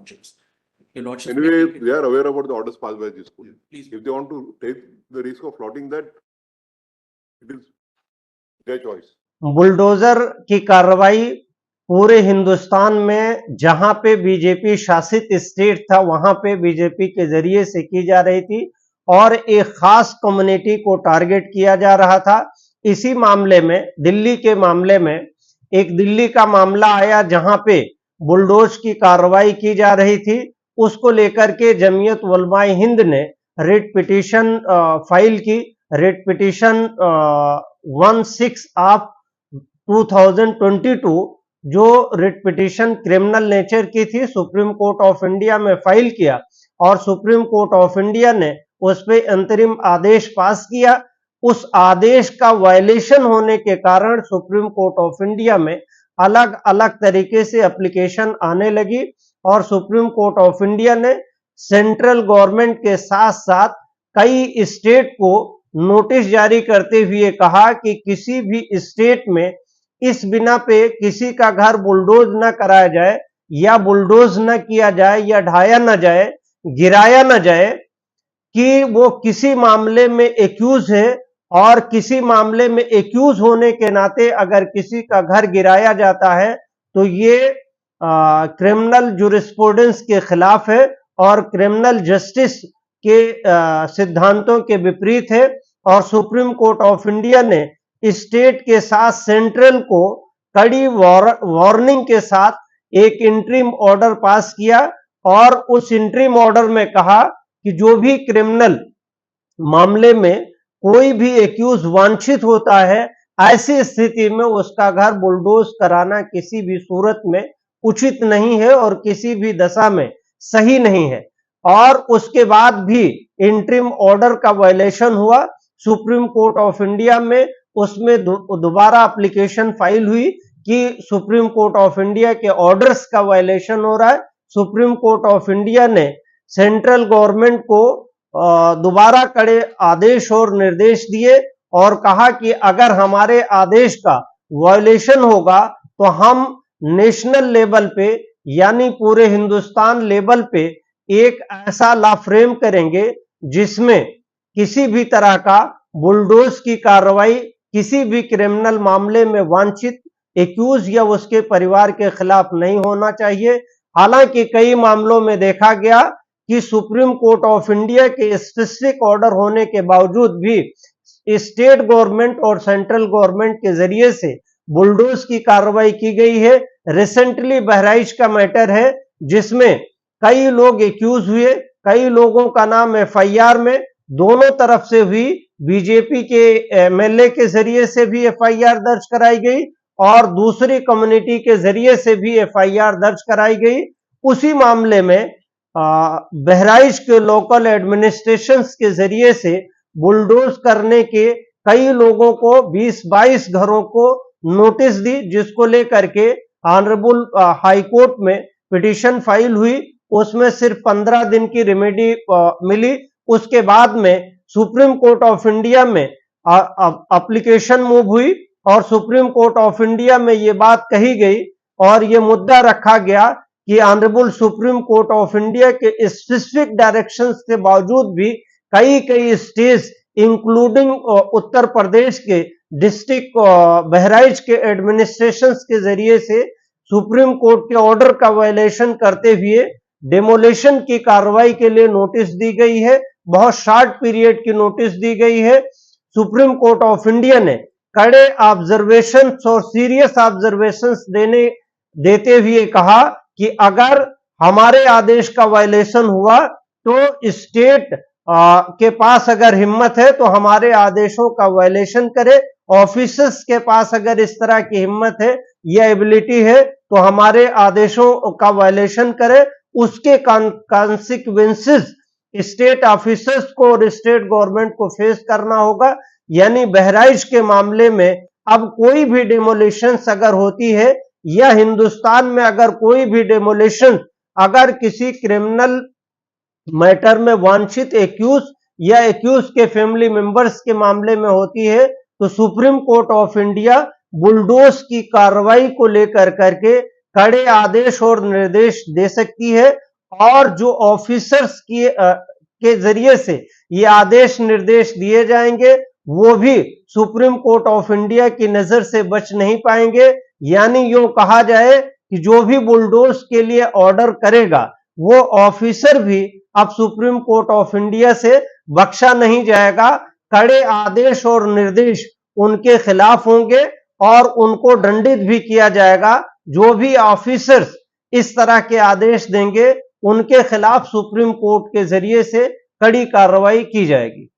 Lordships. Your Lordships Anyway, they are aware about the orders passed by this school. Please. If they want to take the risk of flouting that, it is their choice. Bulldozer की कार्रवाई पूरे हिंदुस्तान में जहां पे BJP शासित state था वहां पे बीजेपी के जरिए से की जा रही थी और एक खास कम्युनिटी को टारगेट किया जा रहा था। इसी मामले में दिल्ली के मामले में एक दिल्ली का मामला आया जहां पे बुलडोज की कार्रवाई की जा रही थी। उसको लेकर के जमीयत उलमाए हिंद ने रिट पिटीशन फाइल की। रिट पिटीशन 16 ऑफ 2022 जो रिट पिटीशन क्रिमिनल नेचर की थी सुप्रीम कोर्ट ऑफ इंडिया में फाइल किया और सुप्रीम कोर्ट ऑफ इंडिया ने उस पर अंतरिम आदेश पास किया। उस आदेश का वायलेशन होने के कारण सुप्रीम कोर्ट ऑफ इंडिया में अलग अलग तरीके से एप्लीकेशन आने लगी और सुप्रीम कोर्ट ऑफ इंडिया ने सेंट्रल गवर्नमेंट के साथ साथ कई स्टेट को नोटिस जारी करते हुए कहा कि किसी भी स्टेट में इस बिना पे किसी का घर बुलडोज न कराया जाए या बुलडोज न किया जाए या ढाया न जाए, गिराया न जाए कि वो किसी मामले में एक्यूज है और किसी मामले में एक्यूज होने के नाते अगर किसी का घर गिराया जाता है तो ये क्रिमिनल जुरिस्प्रूडेंस के खिलाफ है और क्रिमिनल जस्टिस के सिद्धांतों के विपरीत है। और सुप्रीम कोर्ट ऑफ इंडिया ने स्टेट के साथ सेंट्रल को कड़ी वार्निंग के साथ एक इंटरिम ऑर्डर पास किया और उस इंटरिम ऑर्डर में कहा कि जो भी क्रिमिनल मामले में कोई भी एक्यूज वांछित होता है ऐसी स्थिति में उसका घर बुलडोज कराना किसी भी सूरत में उचित नहीं है और किसी भी दशा में सही नहीं है। और उसके बाद भी इंटरिम ऑर्डर का वायलेशन हुआ। सुप्रीम कोर्ट ऑफ इंडिया में उसमें दोबारा एप्लीकेशन फाइल हुई कि सुप्रीम कोर्ट ऑफ इंडिया के ऑर्डर्स का वायलेशन हो रहा है। सुप्रीम कोर्ट ऑफ इंडिया ने सेंट्रल गवर्नमेंट को दोबारा कड़े आदेश और निर्देश दिए और कहा कि अगर हमारे आदेश का वायलेशन होगा तो हम नेशनल लेवल पे यानी पूरे हिंदुस्तान लेवल पे एक ऐसा लॉ फ्रेम करेंगे जिसमें किसी भी तरह का बुलडोज की कार्रवाई किसी भी क्रिमिनल मामले में वांछित एक्यूज या उसके परिवार के खिलाफ नहीं होना चाहिए। हालांकि कई मामलों में देखा गया कि सुप्रीम कोर्ट ऑफ इंडिया के स्पेसिफिक ऑर्डर होने के बावजूद भी स्टेट गवर्नमेंट और सेंट्रल गवर्नमेंट के जरिए से बुलडोज की कार्रवाई की गई है। रिसेंटली बहराइच का मैटर है जिसमें कई लोग एक्यूज हुए, कई लोगों का नाम एफआईआर में दोनों तरफ से हुई। बीजेपी के एमएलए के जरिए से भी एफआईआर दर्ज कराई गई और दूसरी कम्युनिटी के जरिए से भी एफआईआर दर्ज कराई गई। उसी मामले में बहराइच के लोकल एडमिनिस्ट्रेशंस के जरिए से बुलडोज करने के कई लोगों को 20-22 घरों को नोटिस दी, जिसको लेकर के ऑनरेबल हाई कोर्ट में पिटीशन फाइल हुई। उसमें सिर्फ 15 दिन की रेमेडी मिली। उसके बाद में सुप्रीम कोर्ट ऑफ इंडिया में एप्लीकेशन मूव हुई और सुप्रीम कोर्ट ऑफ इंडिया में ये बात कही गई और ये मुद्दा रखा गया कि honourable supreme court of India के स्पेसिफिक डायरेक्शंस के बावजूद भी कई स्टेट्स इंक्लूडिंग उत्तर प्रदेश के डिस्ट्रिक्ट बहराइच के एडमिनिस्ट्रेशंस के जरिए से सुप्रीम कोर्ट के ऑर्डर का वायलेशन करते हुए डेमोलेशन की कार्रवाई के लिए नोटिस दी गई है। बहुत शॉर्ट पीरियड की नोटिस दी गई है। सुप्रीम कोर्ट ऑफ इंडिया ने कड़े ऑब्जर्वेशंस और सीरियस ऑब्जर्वेशंस देते हुए कहा कि अगर हमारे आदेश का वायलेशन हुआ तो स्टेट के पास अगर हिम्मत है तो हमारे आदेशों का वायलेशन करे। ऑफिसर्स के पास अगर इस तरह की हिम्मत है या एबिलिटी है तो हमारे आदेशों का वायलेशन करे। उसके कॉन्सिक्वेंसेस स्टेट ऑफिसर्स को और स्टेट गवर्नमेंट को फेस करना होगा। यानी बहराइच के मामले में अब कोई भी डेमोलिशन अगर होती है या हिंदुस्तान में अगर कोई भी डेमोलिशन अगर किसी क्रिमिनल मैटर में वांछित एक्यूज या एक्यूज के फैमिली मेंबर्स के मामले में होती है तो supreme court of India bulldoze की कार्रवाई को लेकर करके कड़े आदेश और निर्देश दे सकती है और जो ऑफिसर्स के जरिए से ये आदेश निर्देश दिए जाएंगे वो भी सुप्रीम कोर्ट ऑफ इंडिया की नजर से बच नहीं पाएंगे। यानी यूं कहा जाए कि जो भी बुलडोज के लिए ऑर्डर करेगा वो ऑफिसर भी अब सुप्रीम कोर्ट ऑफ इंडिया से बख्शा नहीं जाएगा। कड़े आदेश और निर्देश उनके खिलाफ होंगे और उनको दंडित भी किया जाएगा। जो भी ऑफिसर्स इस तरह के आदेश देंगे उनके खिलाफ सुप्रीम कोर्ट के जरिए से कड़ी कार्रवाई की जाएगी।